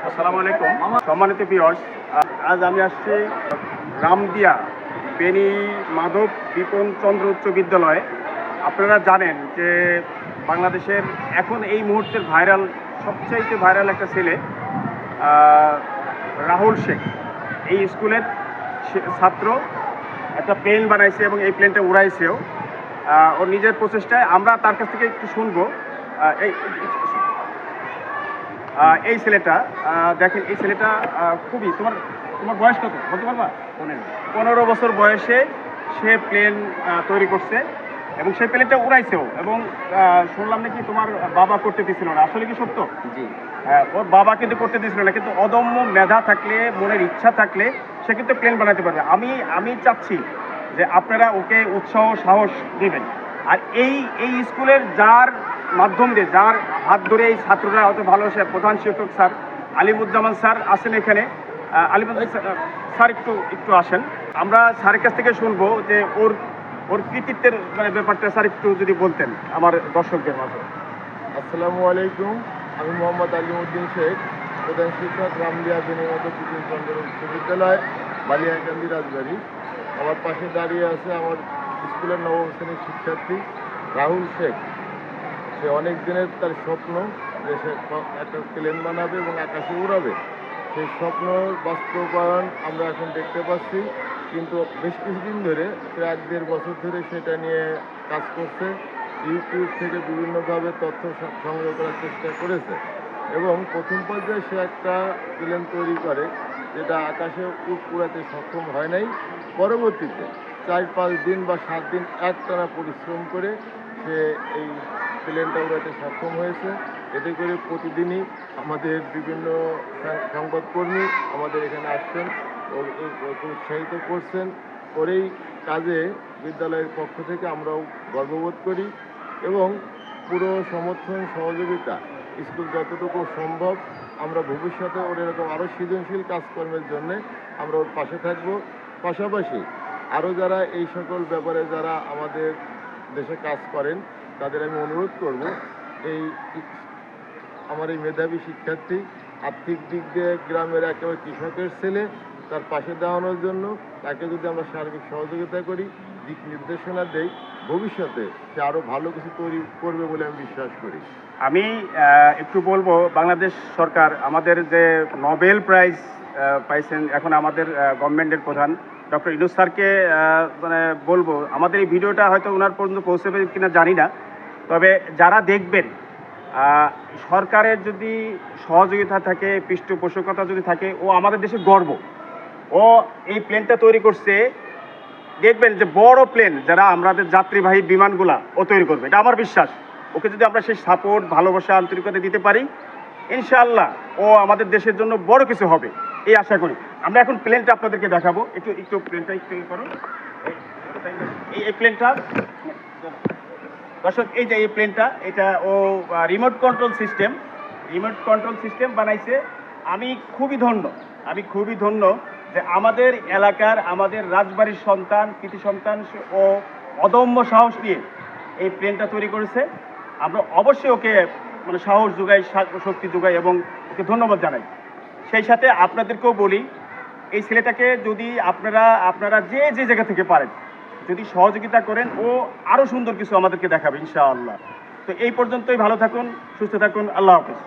আসসালামু আলাইকুম সম্মানিত ভিউয়ার্স, আজ আমি আসছি রামদিয়া বেনি মাধব বিপন চন্দ্র উচ্চ বিদ্যালয়ে। আপনারা জানেন যে বাংলাদেশের এখন এই মুহূর্তের সবচাইতে ভাইরাল একটা ছেলে রাহুল শেখ এই স্কুলের ছাত্র একটা প্লেন বানাইছে এবং এই প্লেনটা উড়াইছেও ওর নিজের প্রচেষ্টায়। আমরা তার কাছ থেকে একটু শুনবো। এই ছেলেটা দেখেন, এই ছেলেটা খুবই তোমার তোমার বয়স কত বলতে পারবা? 15 বছর বয়সে সে প্লেন তৈরি করছে এবং সেই প্লেনটা উড়াইছেও। এবং শুনলাম নাকি তোমার বাবা করতে দিছিল না, আসলে কি সত্য? জি। ওর বাবা কিন্তু করতে দিছিল না, কিন্তু অদম্য মেধা থাকলে, মনের ইচ্ছা থাকলে সে কিন্তু প্লেন বানাতে পারবে। আমি চাচ্ছি যে আপনারা ওকে উৎসাহ সাহস দিবেন। আর এই স্কুলের যার মাধ্যম দিয়ে, যার হাত ধরে এই ছাত্ররা অত ভালোবাসে, প্রধান শিক্ষক স্যার আলিমুজ্জামান স্যার আছেন এখানে। আলিমুজ্জামান স্যার একটু আসেন, আমরা স্যারের কাছ থেকে শুনবো যে ওর কৃতিত্বের ব্যাপারটা স্যার একটু যদি বলতেন আমার দর্শকদের মাঝে। আসসালামু আলাইকুম, আমি মোহাম্মদ আলিমউদ্দিন শেখ, প্রধান শিক্ষক রামদিয়া বেনি মাধব বিপন চন্দ্র উচ্চ বিদ্যালয়, বালিয়াকান্দি, রাজবাড়ী। আমার পাশে দাঁড়িয়ে আছে আমার স্কুলের নবম শ্রেণীর শিক্ষার্থী রাহুল শেখ। সে অনেক দিনের তার স্বপ্ন যে সে একটা প্লেন বানাবে এবং আকাশে উড়াবে। সেই স্বপ্ন বাস্তবায়ন আমরা এখন দেখতে পাচ্ছি, কিন্তু বেশ কিছুদিন ধরে, প্রায় 1.5 বছর ধরে সেটা নিয়ে কাজ করছে। ইউটিউব থেকে বিভিন্নভাবে তথ্য সংগ্রহ করার চেষ্টা করেছে এবং প্রথম পর্যায়ে সে একটা প্লেন তৈরি করে যেটা আকাশে উড়াতে সক্ষম হয় নাই। পরবর্তীতে 4-5 দিন বা 7 দিন একটানা পরিশ্রম করে সে এই প্লেনটা উড়াতে সক্ষম হয়েছে। এতে করে প্রতিদিনই আমাদের বিভিন্ন সংবাদকর্মী আমাদের এখানে আসছেন, উৎসাহিত করছেন। ওর এই কাজে বিদ্যালয়ের পক্ষ থেকে আমরাও গর্ববোধ করি এবং পুরো সমর্থন সহযোগিতা স্কুল যতটুকু সম্ভব আমরা ভবিষ্যতে ওর এরকম আরও সৃজনশীল কাজকর্মের জন্যে আমরা ওর পাশে থাকব। পাশাপাশি আরও যারা এই সকল ব্যাপারে যারা আমাদের দেশে কাজ করেন তাদের আমি অনুরোধ করব, আমার এই মেধাবী শিক্ষার্থী আর্থিক দিক দিয়ে গ্রামের একেবারে কৃষকের ছেলে, তার পাশে দাঁড়ানোর জন্য তাকে যদি আমরা সার্বিক সহযোগিতা করি, দিক নির্দেশনা দেই, ভবিষ্যতে সে আরও ভালো কিছু তৈরি করবে বলে আমি বিশ্বাস করি। আমি একটু বলবো, বাংলাদেশ সরকার আমাদের যে নোবেল প্রাইজ পাইছেন এখন আমাদের গভর্নমেন্টের প্রধান ডক্টর ইউনূস স্যারকে বলবো, আমাদের এই ভিডিওটা হয়তো ওনার পর্যন্ত পৌঁছবে কিনা জানি না, তবে যারা দেখবেন সরকারের যদি সহযোগিতা থাকে, পৃষ্ঠপোষকতা যদি থাকে, ও আমাদের দেশের গর্ব। ও এই প্লেনটা তৈরি করছে, দেখবেন যে বড় প্লেন যারা আমাদের যাত্রীবাহী বিমানগুলা ও তৈরি করবে, এটা আমার বিশ্বাস। ওকে যদি আমরা সেই সাপোর্ট, ভালোবাসা, আন্তরিকতা দিতে পারি, ইনশাআল্লাহ ও আমাদের দেশের জন্য বড় কিছু হবে এই আশা করি। আমরা এখন প্লেনটা আপনাদেরকে দেখাবো, একটু প্লেনটা একটু করো। এই প্লেনটা দর্শক, এই যে এই প্লেনটা, এটা ও রিমোট কন্ট্রোল সিস্টেম বানাইছে। আমি খুবই ধন্য যে আমাদের এলাকার, আমাদের রাজবাড়ির সন্তান, কৃতি সন্তান ও অদম্য সাহস নিয়ে এই প্লেনটা তৈরি করেছে। আমরা অবশ্যই ওকে সাহস যোগাই, শক্তি যোগাই এবং ওকে ধন্যবাদ জানাই। সেই সাথে আপনাদেরকেও বলি, এই ছেলেটাকে যদি আপনারা যে জায়গা থেকে পারেন যদি সহযোগিতা করেন, ও আরও সুন্দর কিছু আমাদেরকে দেখাবে ইনশাআল্লাহ। তো এই পর্যন্তই, ভালো থাকুন, সুস্থ থাকুন, আল্লাহ হাফেজ।